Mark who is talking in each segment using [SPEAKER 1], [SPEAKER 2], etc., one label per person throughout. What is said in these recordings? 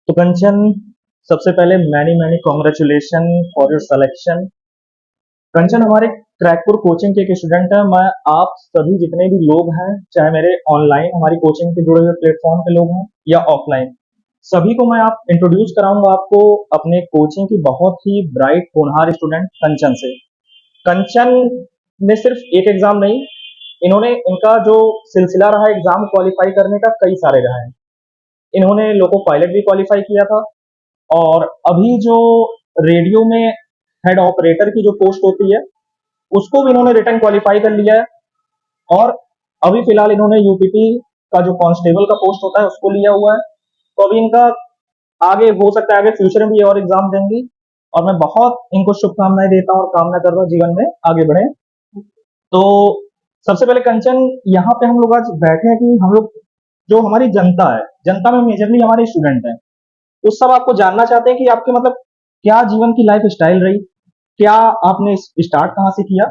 [SPEAKER 1] तो कंचन, सबसे पहले many many congratulation for your selection. Kanchan हमारे क्रैकपुर कोचिंग के एक स्टूडेंट है। मैं आप सभी जितने भी लोग हैं, चाहे मेरे ऑनलाइन हमारी कोचिंग के जुड़े हुए प्लेटफॉर्म पे लोग हैं या ऑफलाइन, सभी को मैं आप इंट्रोड्यूस कराऊंगा आपको अपने कोचिंग की बहुत ही ब्राइट होनहार स्टूडेंट कंचन से। कंचन ने सिर्फ एक एग्जाम नहीं, इन्होंने इनका जो सिलसिला रहा एग्जाम क्वालिफाई करने का कई सारे रहा है। इन्होंने लोको पायलट भी क्वालिफाई किया था, और अभी जो रेडियो में हेड ऑपरेटर की जो पोस्ट होती है उसको भी इन्होंने रिटर्न क्वालिफाई कर लिया है। और अभी फिलहाल इन्होंने यूपीपी का जो कांस्टेबल का पोस्ट होता है उसको लिया हुआ है। तो अभी इनका आगे हो सकता है आगे फ्यूचर में भी और एग्जाम देंगी, और मैं बहुत इनको शुभकामनाएं देता हूँ और कामना कर रहा हूँ जीवन में आगे बढ़े। तो सबसे पहले कंचन, यहाँ पे हम लोग आज बैठे हैं कि हम लोग जो हमारी जनता है, जनता में मेजरली हमारे स्टूडेंट हैं, उस सब आपको जानना चाहते हैं कि आपके मतलब क्या जीवन की लाइफ स्टाइल रही, क्या आपने स्टार्ट कहाँ से किया,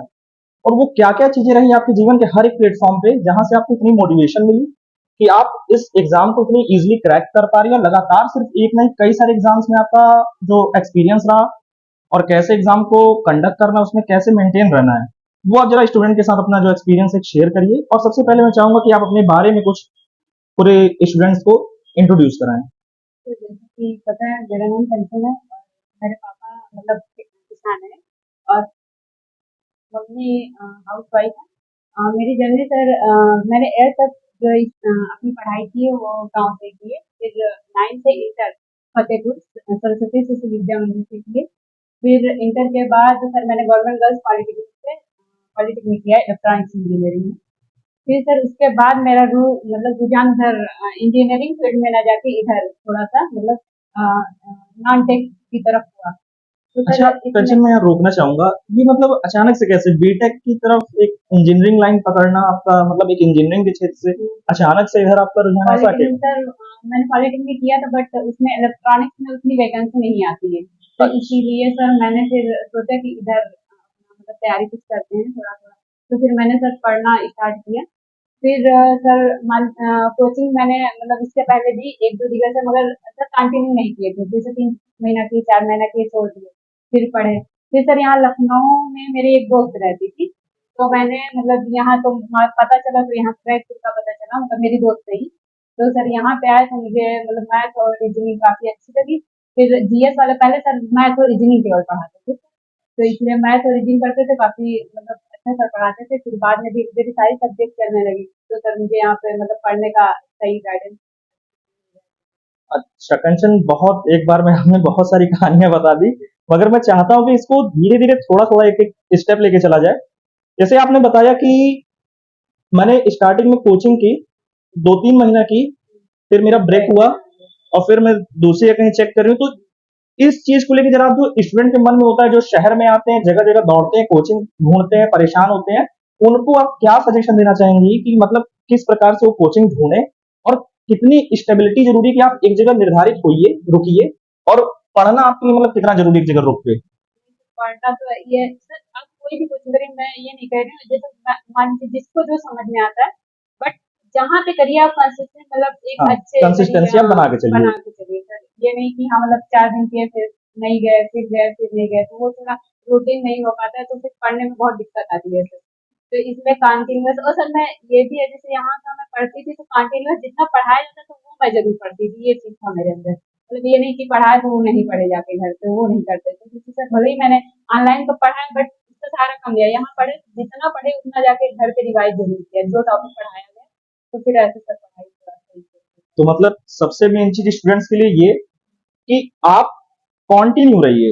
[SPEAKER 1] और वो क्या क्या चीजें रही आपके जीवन के हर एक प्लेटफॉर्म पे जहां से आपको इतनी मोटिवेशन मिली कि आप इस एग्जाम को इतनी इजीली क्रैक कर पा रही हैं। लगातार सिर्फ एक नहीं, कई सारे एग्जाम्स में आपका जो एक्सपीरियंस रहा और कैसे एग्जाम को कंडक्ट करना है, उसमें कैसे मेंटेन रहना है, वो आप जरा स्टूडेंट के साथ अपना जो एक्सपीरियंस है शेयर करिए। और सबसे पहले मैं चाहूंगा कि आप अपने बारे में कुछ पूरे स्टूडेंट्स को इंट्रोड्यूस कराएं।
[SPEAKER 2] तो जैसे कि पता है मेरा नाम कंचन है और मेरे पापा मतलब एक किसान है और मम्मी हाउस वाइफ है। मेरी जर्नी सर मैंने एयर तक जो अपनी पढ़ाई की है वो गांव से की है। फिर 9 से इंटर फतेहपुर सरस्वती शिशु विद्या मंदिर से की है। फिर इंटर के बाद सर मैंने गवर्नमेंट गर्ल्स पॉलिटेक्निक से पॉलिटेक्निक किया है इलेक्ट्रॉनिक्स इंजीनियरिंग में। फिर सर उसके बाद मेरा मतलब रुझान इधर इंजीनियरिंग फील्ड में ना जाके इधर थोड़ा सा मतलब नॉन टेक की तरफ हुआ। तो
[SPEAKER 1] अच्छा,
[SPEAKER 2] सर इसमें
[SPEAKER 1] कंचन मैं यहाँ रोकना चाहूंगा। ये मतलब अचानक से कैसे बीटेक की तरफ एक इंजीनियरिंग लाइन पकड़ना, आपका मतलब एक इंजीनियरिंग के क्षेत्र से अचानक से इधर आपका रुझान ऐसा
[SPEAKER 2] पॉलिटेक्निक
[SPEAKER 1] क्यों?
[SPEAKER 2] सर मैंने पॉलिटेक्निक किया था बट उसमें इलेक्ट्रॉनिक्स में उतनी वैकेंसी नहीं आती है। तो
[SPEAKER 1] अच्छा।
[SPEAKER 2] इसीलिए सर मैंने फिर सोचा कि इधर मतलब तैयारी कुछ करते हैं थोड़ा थोड़ा। तो फिर मैंने सर पढ़ना स्टार्ट किया। फिर सर कोचिंग मैंने मतलब इससे पहले भी एक दो जगह से, मगर सर कंटिन्यू नहीं किए थे। जैसे 3 महीना की 4 महीना की छोड़ दिए, फिर पढ़े। फिर सर यहाँ लखनऊ में मेरी एक दोस्त रहती थी, तो मैंने मतलब यहाँ तो पता चला, तो यहाँ ट्रैक का पता चला, मतलब मेरी दोस्त नहीं। तो सर यहाँ पे आए तो मुझे मतलब मैथ और रीजनिंग काफी अच्छी लगी। फिर जीएस वाले पहले सर मैथ और रीजनिंग केवल पढ़ाते थे, तो इसलिए मैथ और रीजनिंग करते थे, काफी मतलब अच्छा सर पढ़ाते थे। फिर बाद में धीरे धीरे सारी सब्जेक्ट चलने लगी, तो सर मुझे यहाँ पे मतलब पढ़ने का सही गाइडेंस।
[SPEAKER 1] अच्छा कंचन, बहुत एक बार में हमने बहुत सारी कहानियां बता दी, मगर मैं चाहता हूँ कि इसको धीरे धीरे थोड़ा थोड़ा एक एक स्टेप लेके चला जाए। जैसे आपने बताया कि मैंने स्टार्टिंग में कोचिंग की 2-3 महीना की, फिर मेरा ब्रेक हुआ, और फिर मैं दूसरी जगह कहीं चेक कर रही हूँ। तो इस चीज को लेकर जरा आप, जो स्टूडेंट के मन में होता है, जो शहर में आते हैं, जगह जगह दौड़ते हैं, कोचिंग ढूंढते हैं, परेशान होते हैं, उनको आप क्या सजेशन देना चाहेंगी कि मतलब किस प्रकार से वो कोचिंग ढूंढे, और कितनी स्टेबिलिटी जरूरी है कि आप एक जगह निर्धारित होइए, रुकिए, और पढ़ना आपके लिए मतलब कितना जरूरी है एक जगह रुक के?
[SPEAKER 2] पढ़ना तो ये सर आप कोई भी कोचिंग करें, मैं ये नहीं कह रही हूँ, जैसे मान लीजिए जिसको जो समझ में आता है, बट जहाँ पे करिए आप कंसिस्टेंट, मतलब एक
[SPEAKER 1] हाँ,
[SPEAKER 2] अच्छे तरीके,
[SPEAKER 1] कंसिस्टेंसी आप
[SPEAKER 2] हाँ
[SPEAKER 1] बना के चलिए।
[SPEAKER 2] बना के चलिए सर। ये नहीं कि हाँ मतलब 4 दिन किए फिर नहीं गए, फिर गए फिर नहीं गए, तो वो थोड़ा रूटीन नहीं हो पाता है, तो फिर पढ़ने में बहुत दिक्कत आती है सर। तो इसमें कंटिन्यूअस, और सर मैं ये भी है, जैसे यहाँ का मैं पढ़ती थी तो कंटिन्यूअस जितना पढ़ाया जाता था वो मैं जरूर पढ़ती थी, ये चीज था मेरे अंदर। मतलब ये नहीं कि पढ़ाए तो वो नहीं पढ़े जाके घर पे, वो नहीं करते थे। क्योंकि सर भले ही मैंने ऑनलाइन तो पढ़ा है बट उसका सारा कम लिया, यहाँ पढ़े जितना पढ़े उतना जाके घर पे रिवाइज जरूर किया जो टॉपिक पढ़ाया गया। तो फिर ऐसे सर पढ़ाई थोड़ा सही से।
[SPEAKER 1] तो मतलब सबसे मेन चीज स्टूडेंट्स के लिए ये कि आप कंटिन्यू रहिए,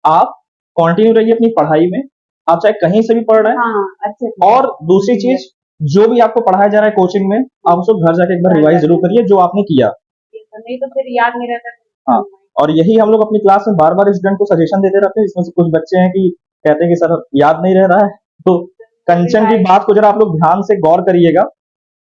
[SPEAKER 1] आप कंटिन्यू रहिए अपनी पढ़ाई में, आप चाहे कहीं से भी पढ़ रहे हैं।
[SPEAKER 2] हाँ अच्छे से
[SPEAKER 1] और दूसरी
[SPEAKER 2] समझिए।
[SPEAKER 1] चीज, जो भी आपको पढ़ाया जा रहा है कोचिंग में, आप उसको घर जाके एक बार
[SPEAKER 2] घर
[SPEAKER 1] रिवाइज जरूर
[SPEAKER 2] जाके
[SPEAKER 1] करिए जो आपने किया।
[SPEAKER 2] ये तो नहीं तो फिर याद नहीं रहता
[SPEAKER 1] हाँ,
[SPEAKER 2] फिर।
[SPEAKER 1] और यही हम लोग अपनी क्लास में बार बार स्टूडेंट को सजेशन देते रहते हैं। इसमें से कुछ बच्चे हैं कि कहते हैं कि सर याद नहीं रह रहा है। तो कंचन की
[SPEAKER 2] रिवाइज।
[SPEAKER 1] बात को जरा आप लोग ध्यान से गौर करिएगा,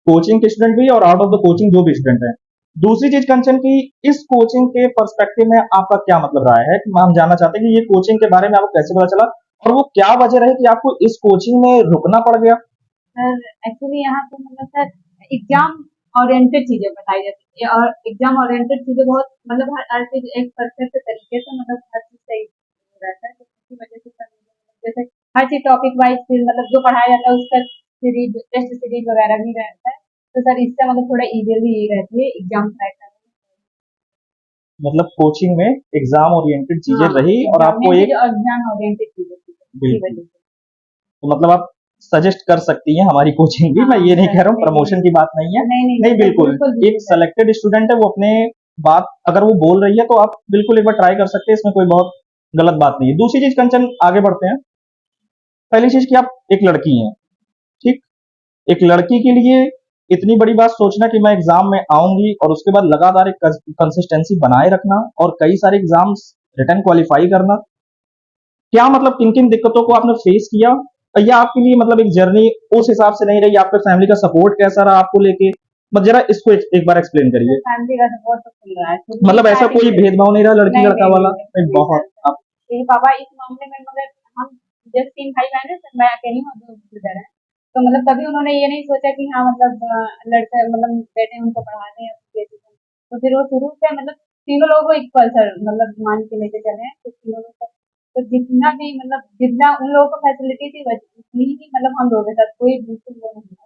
[SPEAKER 1] कोचिंग के स्टूडेंट भी और आउट ऑफ द कोचिंग जो भी स्टूडेंट है। दूसरी चीज कंचन की, इस कोचिंग के पर्सपेक्टिव में आपका क्या मतलब रहा है? हम जानना चाहते हैं कि ये कोचिंग के बारे में आपको कैसे पता चला, और वो क्या वजह रही कि आपको इस कोचिंग में रुकना पड़ गया?
[SPEAKER 2] सर एक्चुअली यहाँ पे मतलब सर एग्जाम ओरिएंटेड चीजें बताई जाती है, और एग्जाम ओरिएंटेड चीजें बहुत मतलब हर चीज एक परफेक्ट तरीके से मतलब हर चीज सही रहता है, तो इसी वजह से सब जैसे हर चीज टॉपिक वाइज फिर मतलब जो पढ़ाया जाता है उसका सीरीज टेस्ट सीरीज वगैरह भी रहता है, तो सर इससे मतलब थोड़ा इजीली रहती है एग्जाम क्रैक करने
[SPEAKER 1] मतलब कोचिंग में एग्जाम ओरिएंटेड
[SPEAKER 2] में।
[SPEAKER 1] चीजें
[SPEAKER 2] हाँ,
[SPEAKER 1] रही और
[SPEAKER 2] एग्जाम
[SPEAKER 1] आपको
[SPEAKER 2] में भी
[SPEAKER 1] एक
[SPEAKER 2] जो एग्जाम ओरिएंटेड चीजें थी इसी
[SPEAKER 1] बिल्कुल,
[SPEAKER 2] वजह से।
[SPEAKER 1] तो मतलब आप सजेस्ट कर सकती हैं हमारी कोचिंग भी, मैं
[SPEAKER 2] हाँ
[SPEAKER 1] ये नहीं
[SPEAKER 2] सर,
[SPEAKER 1] कह रहा हूँ,
[SPEAKER 2] नहीं नहीं
[SPEAKER 1] प्रमोशन की बात नहीं है।
[SPEAKER 2] नहीं नहीं नहीं
[SPEAKER 1] नहीं
[SPEAKER 2] सर,
[SPEAKER 1] बिल्कुल,
[SPEAKER 2] बिल्कुल
[SPEAKER 1] एक
[SPEAKER 2] भी सर।
[SPEAKER 1] सेलेक्टेड स्टूडेंट है, वो अपने बात अगर वो बोल रही है तो आप बिल्कुल एक बार ट्राई कर सकते हैं, इसमें कोई बहुत गलत बात नहीं है। दूसरी चीज कंचन, आगे बढ़ते हैं। पहली चीज कि आप एक लड़की हैं, ठीक, एक लड़की के लिए इतनी बड़ी बात सोचना कि मैं एग्जाम में आऊंगी और उसके बाद लगातार एक कंसिस्टेंसी बनाए रखना और कई सारे एग्जाम्स रिटर्न क्वालिफाई करना, क्या मतलब किन किन दिक्कतों को आपने फेस किया, या आपके लिए मतलब एक जर्नी उस हिसाब से नहीं रही, आपके फैमिली का सपोर्ट कैसा रहा आपको लेके, मतलब जरा इसको एक बार एक्सप्लेन
[SPEAKER 2] सर
[SPEAKER 1] करिए।
[SPEAKER 2] फैमिली का सपोर्ट तो फुल रहा है शुरू से
[SPEAKER 1] मतलब ऐसा
[SPEAKER 2] स्टार्टिंग
[SPEAKER 1] कोई
[SPEAKER 2] से।
[SPEAKER 1] भेदभाव नहीं रहा लड़की
[SPEAKER 2] नहीं
[SPEAKER 1] लड़का
[SPEAKER 2] नहीं
[SPEAKER 1] वाला,
[SPEAKER 2] नहीं
[SPEAKER 1] नहीं
[SPEAKER 2] बिल्कुल नहीं सर
[SPEAKER 1] बहुत
[SPEAKER 2] सर।
[SPEAKER 1] आप।
[SPEAKER 2] मेरे पापा इस मामले में मगर हम जैसे 3 भाई बहन है सर, मैं अकेली हूँ, दो ब्रदर है, तो मतलब कभी उन्होंने ये नहीं सोचा कि हाँ मतलब लड़का मतलब बेटे उनको पढ़ा दें या बेटी को, तो फिर वो शुरू से मतलब तीनों लोगों को इक्वल सर मतलब मान के लेके चले हैं, तो तीनों लोग को तो जितना भी मतलब जितना उन लोगों को फैसिलिटी थी उतनी ही मतलब हम लोगों के साथ कोई बिल्कुल वो नहीं है।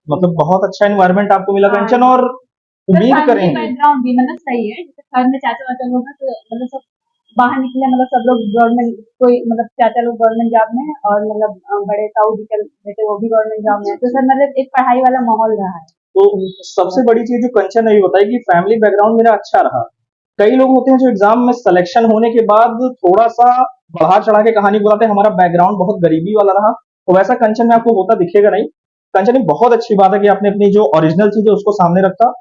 [SPEAKER 1] मतलब बहुत अच्छा एनवायरनमेंट आपको मिला
[SPEAKER 2] हाँ
[SPEAKER 1] कंचन, और
[SPEAKER 2] सर
[SPEAKER 1] उम्मीद
[SPEAKER 2] फैमिली
[SPEAKER 1] करेंगे।
[SPEAKER 2] बैकग्राउंड भी मतलब सही है, जैसे घर में चाचा वाचा लोग हैं तो मतलब सब बाहर निकले, मतलब सब लोग गवर्नमेंट, कोई मतलब चाचा लोग गवर्नमेंट जॉब में है, और मतलब बड़े ताऊ जी के बेटे वो भी गवर्नमेंट जॉब में है, तो सर मतलब एक पढ़ाई वाला माहौल रहा है।
[SPEAKER 1] तो सबसे बड़ी चीज जो कंचन ने ये बताई कि फैमिली बैकग्राउंड मेरा अच्छा रहा। कई लोग होते हैं जो एग्जाम में सिलेक्शन होने के बाद थोड़ा सा बढ़ा चढ़ा के कहानी बताते हैं, हमारा बैकग्राउंड बहुत गरीबी वाला रहा, तो वैसा कंचन में आपको होता दिखेगा नहीं। कंचन ये बहुत अच्छी बात है कि आपने अपनी जो ओरिजिनल चीज है उसको सामने रखा,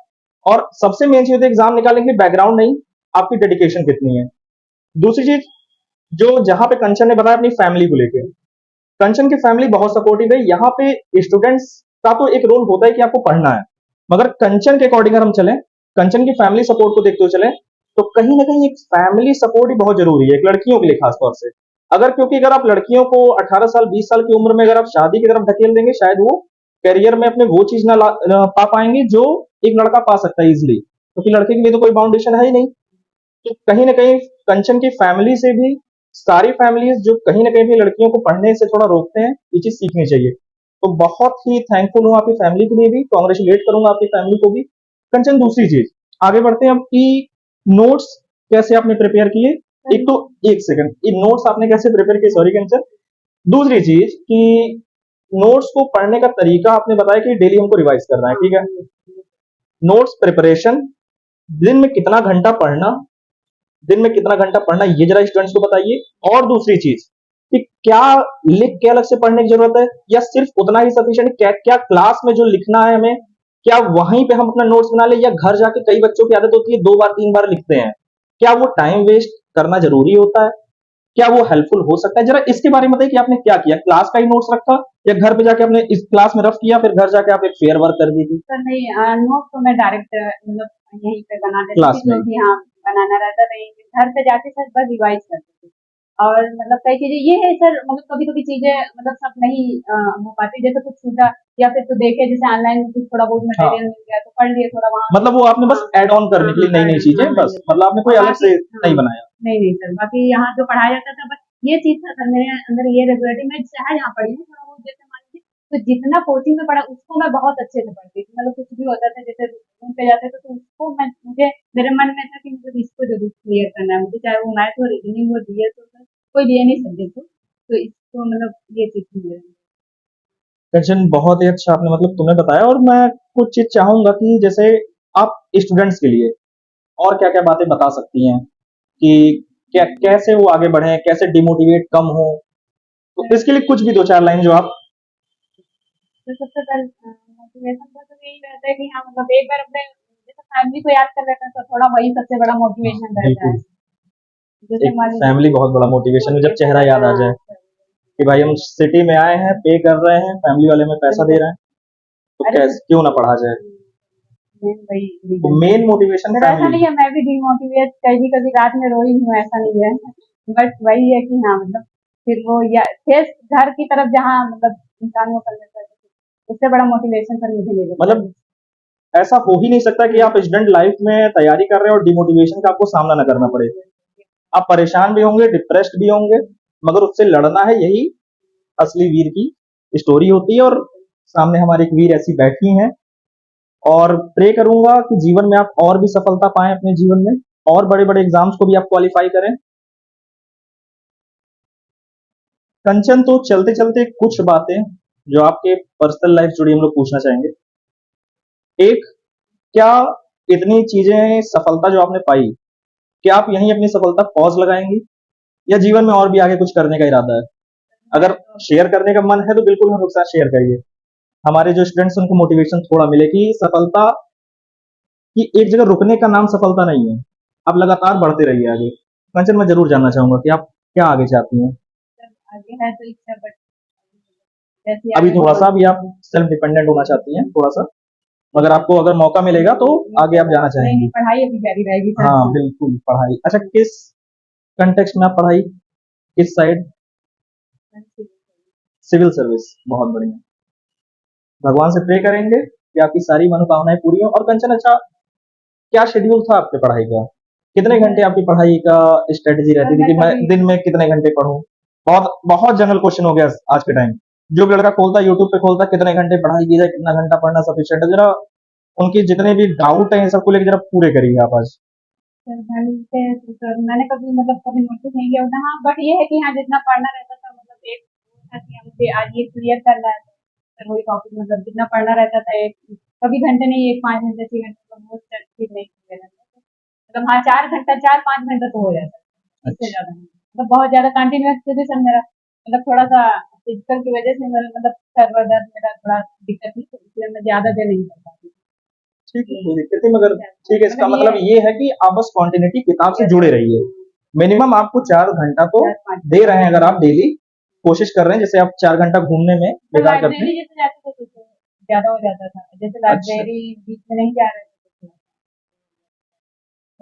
[SPEAKER 1] और सबसे मेन चीज है एग्जाम निकालने के लिए बैकग्राउंड नहीं, आपकी डेडिकेशन कितनी है। दूसरी चीज जो जहां पे कंचन ने बताया अपनी फैमिली को लेके, कंचन की फैमिली बहुत सपोर्टिव है। यहाँ पे स्टूडेंट्स का तो एक रोल होता है कि आपको पढ़ना है, मगर कंचन के अकॉर्डिंग अगर हम चलें, कंचन की फैमिली सपोर्ट को देखते हुए चलें, तो कहीं ना कहीं एक फैमिली सपोर्ट ही बहुत जरूरी है एक लड़कियों के लिए खासतौर से। अगर क्योंकि अगर आप लड़कियों को 18 साल 20 साल की उम्र में अगर आप शादी की तरफ धकेल देंगे, शायद वो करियर में अपने वो चीज ना पा पाएंगे जो एक लड़का पा सकता है इजिली, क्योंकि लड़के के लिए तो कोई बाउंडेशन है ही नहीं। तो कहीं ना कहीं कंचन की फैमिली से भी, सारी फैमिलीज जो कहीं ना कहीं भी लड़कियों को पढ़ने से थोड़ा रोकते हैं, ये चीज सीखनी चाहिए। तो बहुत ही थैंकफुल हूँ आपकी फैमिली के लिए भी, कॉन्ग्रेचुलेट करूंगा आपकी फैमिली को भी। कंचन दूसरी चीज, आगे बढ़ते हैं अब कि नोट्स कैसे आपने प्रिपेयर किए। एक तो एक सेकंड, ये नोट्स आपने कैसे प्रिपेयर किए, सॉरी कंचन। दूसरी चीज कि नोट्स को पढ़ने का तरीका आपने बताया कि डेली हमको रिवाइज करना है,
[SPEAKER 2] हाँ
[SPEAKER 1] ठीक है। नोट्स प्रिपरेशन, दिन में कितना घंटा पढ़ना, दिन में कितना घंटा पढ़ना, ये जरा स्टूडेंट्स को बताइए। और दूसरी चीज कि क्या लिख के अलग से पढ़ने की जरूरत है, या सिर्फ उतना ही सफिशिएंट, क्या क्या क्लास में जो लिखना है हमें, क्या वहीं पे हम अपना नोट्स बना ले, या घर जाके कई बच्चों की आदत होती है 2 बार 3 बार लिखते हैं, क्या वो टाइम वेस्ट करना जरूरी होता है, क्या वो हेल्पफुल हो सकता है, जरा इसके बारे में बताइए कि आपने क्या किया, क्लास का ही नोट्स रखा या घर पे जाके आपने इस क्लास में रफ किया फिर घर जाके आप एक फेयर वर्क कर दी थी
[SPEAKER 2] सर नहीं, नोट तो मैं डायरेक्ट मतलब यहीं पे बना देती
[SPEAKER 1] क्लास
[SPEAKER 2] थी,
[SPEAKER 1] में
[SPEAKER 2] जो
[SPEAKER 1] ही।
[SPEAKER 2] भी हाँ बनाना रहता था यहीं पे। घर पे जाके सर बस रिवाइज करती थी, और मतलब कई चीजें ये है सर, मतलब कभी कभी चीजें मतलब सब नहीं हो पाती, जैसे कुछ छूटा या फिर तो देखे जैसे ऑनलाइन में कुछ थोड़ा बहुत
[SPEAKER 1] हाँ,
[SPEAKER 2] मटेरियल मिल गया तो पढ़ लिए थोड़ा वहाँ से।
[SPEAKER 1] मतलब वो आपने
[SPEAKER 2] हाँ
[SPEAKER 1] बस ऐड ऑन
[SPEAKER 2] हाँ
[SPEAKER 1] करने के
[SPEAKER 2] हाँ
[SPEAKER 1] लिए नई नई चीजें,
[SPEAKER 2] हाँ हाँ
[SPEAKER 1] बस
[SPEAKER 2] ये सर।
[SPEAKER 1] मतलब आपने कोई
[SPEAKER 2] और
[SPEAKER 1] अलग
[SPEAKER 2] बाकी
[SPEAKER 1] से
[SPEAKER 2] हाँ
[SPEAKER 1] नहीं बनाया।
[SPEAKER 2] नहीं नहीं सर, बाकी यहाँ जो पढ़ाया जाता था बस ये चीज था सर, मेरे अंदर ये रेगुलरिटी, मैं चाहे यहाँ पढ़ी हूँ थोड़ा बहुत जैसे मान लीजिए, तो जितना कोचिंग में पढ़ा उसको मैं बहुत अच्छे से पढ़ती थी, मतलब कुछ भी होता था जैसे रूम पे जाते थे तो उसको मैं मुझे मेरे मन में था कि मुझे इसको जरूर क्लियर करना है, मुझे चाहे वो मैथ हो रीजनिंग हो जीएस हो सर, कोई भी एनी सब्जेक्ट हो, तो इसको मतलब ये चीज थी मेरे अंदर।
[SPEAKER 1] कंचन बहुत ही अच्छा आपने मतलब तुमने बताया, और मैं कुछ चीज चाहूंगा कि जैसे आप स्टूडेंट्स के लिए और क्या क्या बातें बता सकती हैं कि क्या कैसे वो आगे बढ़े, कैसे डिमोटिवेट कम हो, तो इसके लिए कुछ भी 2 4 लाइन जो आप।
[SPEAKER 2] तो सबसे पहले मोटिवेशन का तो यही रहता है कि हाँ मतलब एक बार अपने जैसे फैमिली को याद कर लेते हैं तो थोड़ा वही सबसे बड़ा
[SPEAKER 1] हाँ
[SPEAKER 2] मोटिवेशन रहता है।
[SPEAKER 1] बिल्कुल,
[SPEAKER 2] जैसे
[SPEAKER 1] एक
[SPEAKER 2] मान
[SPEAKER 1] फैमिली
[SPEAKER 2] लीजिए
[SPEAKER 1] बहुत बड़ा मोटिवेशन है जब
[SPEAKER 2] मोटिवेशन
[SPEAKER 1] चेहरा
[SPEAKER 2] रहता
[SPEAKER 1] याद
[SPEAKER 2] है,
[SPEAKER 1] आ
[SPEAKER 2] हाँ
[SPEAKER 1] जाए
[SPEAKER 2] सर।
[SPEAKER 1] कि भाई हम सिटी में आए हैं, पे कर रहे हैं, फैमिली वाले में पैसा दे
[SPEAKER 2] बिल्कुल।
[SPEAKER 1] रहे हैं, तो
[SPEAKER 2] अरे
[SPEAKER 1] कैसे क्यों ना पढ़ा जाए।
[SPEAKER 2] मेन वही
[SPEAKER 1] तो
[SPEAKER 2] रीजन है।
[SPEAKER 1] मेन मोटिवेशन
[SPEAKER 2] सर ऐसा
[SPEAKER 1] फैमिली।
[SPEAKER 2] नहीं है, मैं भी डिमोटिवेट कभी कभी रात में रोई हूँ, ऐसा नहीं है, बट वही है कि हाँ मतलब फिर वो या फेस घर की तरफ जहाँ मतलब इंसान वो कर लेता है। उससे बड़ा मोटिवेशन सर मुझे नहीं लगता।
[SPEAKER 1] मतलब ऐसा हो ही नहीं सकता कि आप स्टूडेंट लाइफ में तैयारी कर रहे हो और डिमोटिवेशन का आपको सामना ना करना पड़े। आप परेशान भी होंगे, डिप्रेस्ड भी होंगे, मगर उससे लड़ना है, यही असली वीर की स्टोरी होती है। और सामने हमारे एक वीर ऐसी बैठी हैं, और प्रे करूंगा कि जीवन में आप और भी सफलता पाएं अपने जीवन में, और बड़े बड़े एग्जाम्स को भी आप क्वालिफाई करें। कंचन, तो चलते चलते कुछ बातें जो आपके पर्सनल लाइफ जुड़ी हम लोग पूछना चाहेंगे। एक, क्या इतनी चीजें सफलता जो आपने पाई, क्या आप यहीं अपनी सफलता पॉज लगाएंगी, या जीवन में और भी आगे कुछ करने का इरादा है? अगर शेयर करने का मन है तो बिल्कुल हम लोग साथ शेयर करिए, हमारे जो स्टूडेंट्स उनको मोटिवेशन थोड़ा मिले कि सफलता कि एक जगह रुकने का नाम सफलता नहीं है, आप लगातार बढ़ते रहिए आगे। कंचन, मैं जरूर जानना चाहूंगा कि आप क्या आगे चाहती हैं?
[SPEAKER 2] सर आगे है तो इच्छा, बट जैसे
[SPEAKER 1] अभी
[SPEAKER 2] आगे
[SPEAKER 1] थोड़ा सा भी आप सेल्फ डिपेंडेंट होना चाहती हैं, थोड़ा सा, मगर आपको अगर मौका मिलेगा तो आगे आप जाना
[SPEAKER 2] नहीं
[SPEAKER 1] चाहेंगी?
[SPEAKER 2] पढ़ाई अभी जारी रहेगी सर।
[SPEAKER 1] हाँ बिल्कुल, पढ़ाई। अच्छा, किस कंटेक्स्ट में आप पढ़ाई, किस साइड? सिविल सर्विस, बहुत बढ़िया। भगवान से प्रे करेंगे कि आपकी सारी मनोकामनाएं पूरी हो। और कंचन, अच्छा, क्या शेड्यूल था आपके पढ़ाई का? कितने घंटे आपकी पढ़ाई का स्ट्रेटेजी रहती थी कि मैं दिन में कितने घंटे पढूं? बहुत बहुत जनरल क्वेश्चन हो गया आज के टाइम। जो भी लड़का खोलता है यूट्यूब पे, खोलता है कितने घंटे पढ़ाई की जाए, कितना घंटा पढ़ना सफिशिएंट है, जरा उनकी जितने भी डाउट है सबको लेकर जरा पूरे करिए आप आज।
[SPEAKER 2] सर मैंने कभी मतलब कभी नोटिस नहीं किया होता। हाँ बट ये है कि हाँ जितना पढ़ना रहता था, मतलब एक था कि हाँ, मुझे आज ये क्लियर करना है, सर वही टॉपिक मतलब जितना पढ़ना रहता था, एक कभी घंटे नहीं, एक 5 घंटे 6 घंटे तो वो चीज नहीं क्लियर रहता था। मतलब हाँ 4 घंटा 4-5 घंटा तो हो जाता है, इससे
[SPEAKER 1] अच्छा,
[SPEAKER 2] ज्यादा नहीं। मतलब बहुत ज्यादा कंटिन्यूस से भी सर मेरा मतलब थोड़ा सा फिजिकल की वजह से मेरा मतलब सर्वर दर्द मेरा थोड़ा दिक्कत थी, तो इसलिए मैं ज्यादा देर नहीं कर पाती।
[SPEAKER 1] ठीक है, कोई दिक्कत नहीं, मगर ठीक है, इसका
[SPEAKER 2] मतलब
[SPEAKER 1] मतलब ये है कि आप बस कॉन्टिन्यूटी किताब से जुड़े रहिए। मिनिमम आपको 4 घंटा तो दे रहे हैं, अगर आप डेली कोशिश कर रहे हैं, जैसे आप 4 घंटा घूमने में बेकार करते हैं।
[SPEAKER 2] लाइब्रेरी जैसे जाते थे तो ज्यादा हो जाता था, जैसे
[SPEAKER 1] अच्छा,
[SPEAKER 2] लाइब्रेरी बीच में नहीं जा रहे थे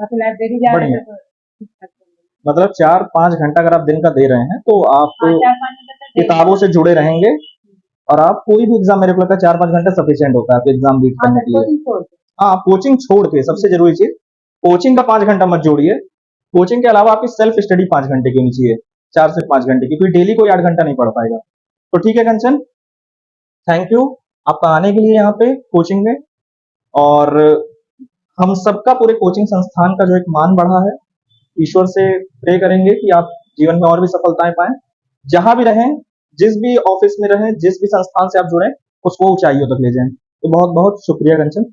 [SPEAKER 2] तो लाइब्रेरी जा रहे
[SPEAKER 1] बढ़िया।
[SPEAKER 2] थे तो ठीक ठाक चल रही थी।
[SPEAKER 1] मतलब 4-5 घंटा अगर आप दिन का दे रहे हैं तो आप
[SPEAKER 2] हाँ 4-5 घंटा तक डेली।
[SPEAKER 1] किताबों से जुड़े रहेंगे, और आप कोई भी एग्जाम, मेरे को लगता है 4-5 घंटा सफिशियंट होता है आपके एग्जाम बीट
[SPEAKER 2] हाँ
[SPEAKER 1] करने
[SPEAKER 2] सर
[SPEAKER 1] के लिए।
[SPEAKER 2] कोचिंग छोड़ के।
[SPEAKER 1] हाँ, कोचिंग छोड़ के सबसे जरूरी चीज, कोचिंग का 5 घंटा मत जोड़िए। कोचिंग के अलावा आपकी सेल्फ स्टडी 5 घंटे की होनी चाहिए, 4 से 5 घंटे की, कोई डेली कोई 8 घंटा नहीं पढ़ पाएगा। तो ठीक है कंचन, थैंक यू आपका आने के लिए यहाँ पे कोचिंग में। और हम सबका, पूरे कोचिंग संस्थान का जो एक मान बढ़ा है, ईश्वर से प्रे करेंगे कि आप जीवन में और भी सफलताएं पाएं, जहां भी रहें, जिस भी ऑफिस में रहें, जिस भी संस्थान से आप जुड़े, उसको ऊंचाइयों तक ले जाएं। तो बहुत बहुत शुक्रिया कंचन।